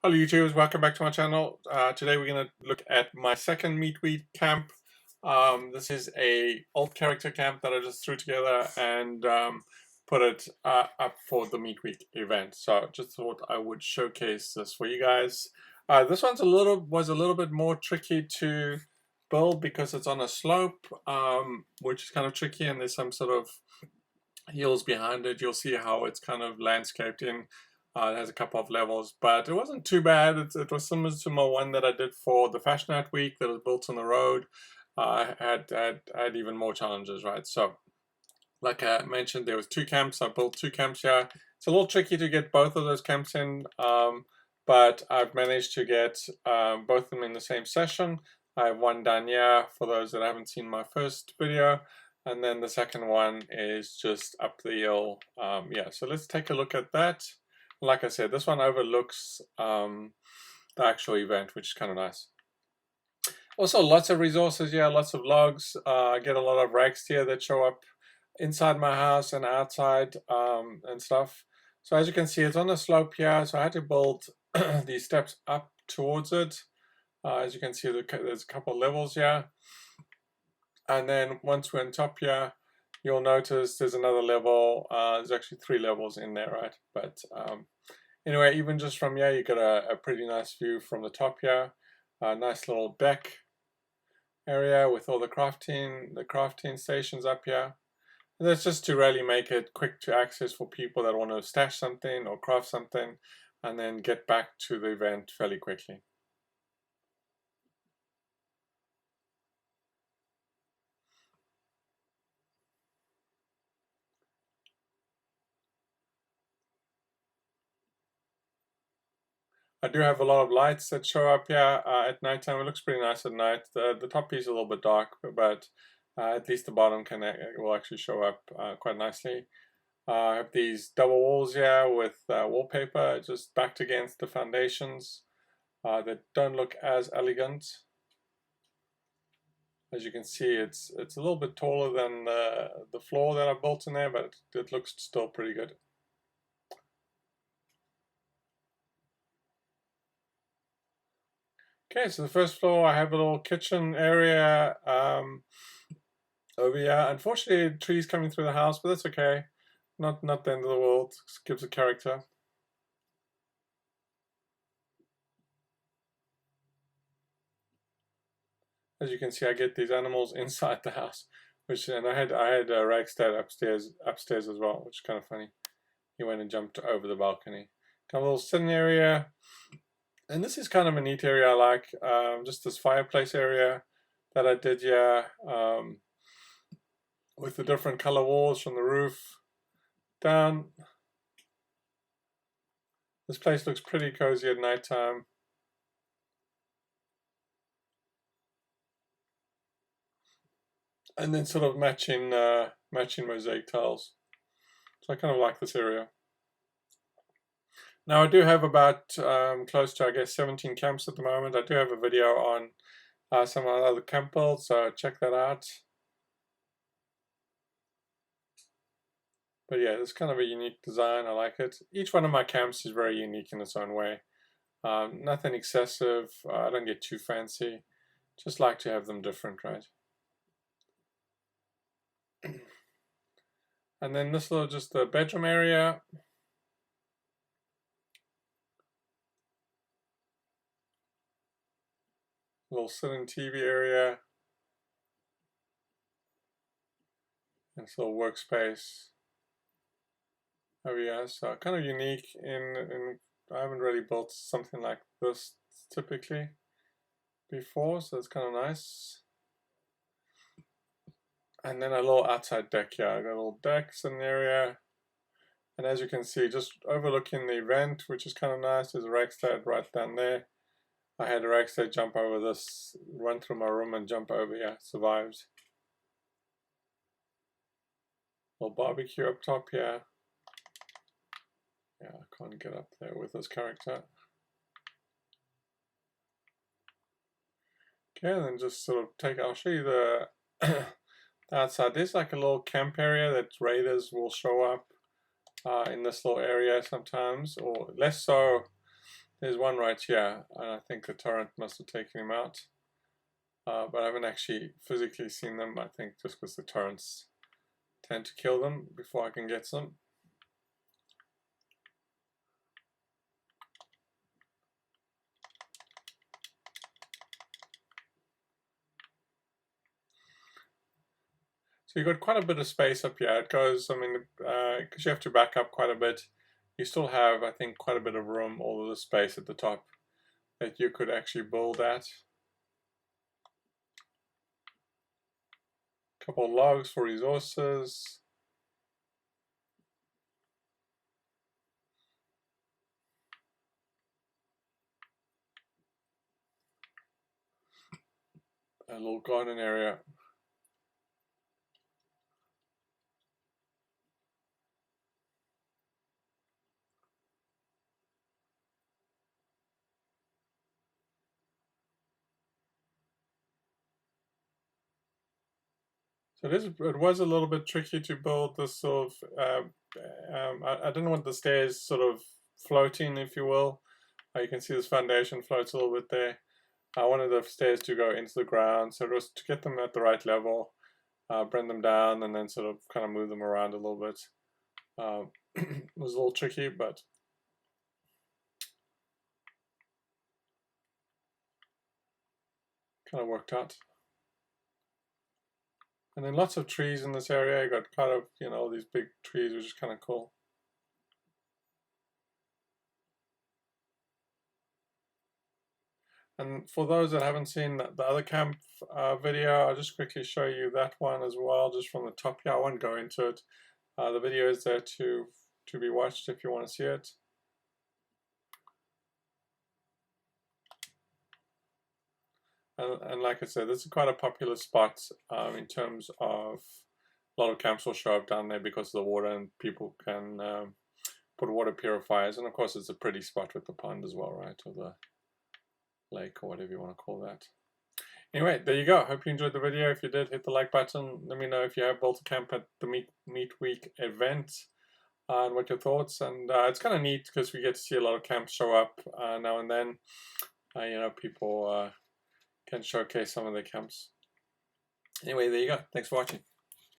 Hello YouTubers, welcome back to my channel. Today we're going to look at my second Meat Week camp. This is a old character camp that I just threw together and put it up for the Meat Week event. So just thought I would showcase this for you guys. This one's was a little bit more tricky to build because it's on a slope, which is kind of tricky, and there's some sort of hills behind it. You'll see how it's kind of landscaped in. It has a couple of levels, but it wasn't too bad. It was similar to my one that I did for the Fashion Night week that was built on the road. I had even more challenges, right? So, like I mentioned, there was 2 camps. I built 2 camps here. It's a little tricky to get both of those camps in, but I've managed to get both of them in the same session. I have one done here for those that haven't seen my first video. And then the second one is just up the hill. Yeah, so let's take a look at that. Like I said, this one overlooks the actual event, which is kind of nice. Also, lots of resources here, lots of logs. I get a lot of rags here that show up inside my house and outside and stuff. So as you can see, it's on a slope here, so I had to build these steps up towards it. As you can see, there's a couple of levels here. And then once we're on top here, you'll notice there's another level. There's actually 3 levels in there, right? But anyway, even just from here, you get a pretty nice view from the top here. A nice little deck area with all the crafting stations up here. And that's just to really make it quick to access for people that want to stash something or craft something and then get back to the event fairly quickly. I do have a lot of lights that show up here at nighttime. It looks pretty nice at night. The top piece is a little bit dark, but at least the bottom will actually show up quite nicely. I have these double walls here with wallpaper just backed against the foundations that don't look as elegant. As you can see, it's a little bit taller than the floor that I built in there, but it looks still pretty good. Okay, so the first floor, I have a little kitchen area over here. Unfortunately, trees coming through the house, but that's okay. Not the end of the world. It gives a character. As you can see, I get these animals inside the house, and I had Ragstad upstairs as well, which is kind of funny. He went and jumped over the balcony. Got a little sitting area. And this is kind of a neat area I like, just this fireplace area that I did here with the different color walls from the roof down. This place looks pretty cozy at nighttime. And then sort of matching mosaic tiles. So I kind of like this area. Now I do have about close to, I guess, 17 camps at the moment. I do have a video on some of the other camp builds, so check that out. But yeah, it's kind of a unique design. I like it. Each one of my camps is very unique in its own way. Nothing excessive. I don't get too fancy. Just like to have them different, right? And then this little, just the bedroom area. Little sitting TV area. And this little workspace over here. So kind of unique in I haven't really built something like this typically before, so it's kind of nice. And then a little outside deck here. I got a little deck sitting area. And as you can see, just overlooking the event, which is kind of nice. There's a Ragstad right down there. I had a Ragstad jump over this, run through my room and jump over here. Survived. Little barbecue up top here. Yeah, I can't get up there with this character. Okay, and then just sort of I'll show you the outside. There's like a little camp area that raiders will show up in this little area sometimes, or less so There's one right here, and I think the torrent must have taken him out. But I haven't actually physically seen them, I think just because the torrents tend to kill them before I can get some. So you've got quite a bit of space up here. It goes, I mean, because you have to back up quite a bit, you still have, I think, quite a bit of room, all of the space at the top that you could actually build at. A couple of logs for resources. A little garden area. So it was a little bit tricky to build this sort of, I didn't want the stairs sort of floating, if you will. You can see this foundation floats a little bit there. I wanted the stairs to go into the ground, so it was to get them at the right level, bring them down, and then sort of kind of move them around a little bit. It was a little tricky, but kind of worked out. And then lots of trees in this area. You got kind of, all these big trees, which is kind of cool. And for those that haven't seen the other camp video, I'll just quickly show you that one as well, just from the top here. I won't go into it. The video is there to be watched if you want to see it. And like I said, this is quite a popular spot in terms of a lot of camps will show up down there because of the water, and people can put water purifiers. And of course, it's a pretty spot with the pond as well, right? Or the lake, or whatever you want to call that. Anyway, there you go. Hope you enjoyed the video. If you did, hit the like button. Let me know if you have built a camp at the Meat Week event and what your thoughts. And it's kind of neat because we get to see a lot of camps show up now and then. People can showcase some of their camps. Anyway, there you go. Thanks for watching.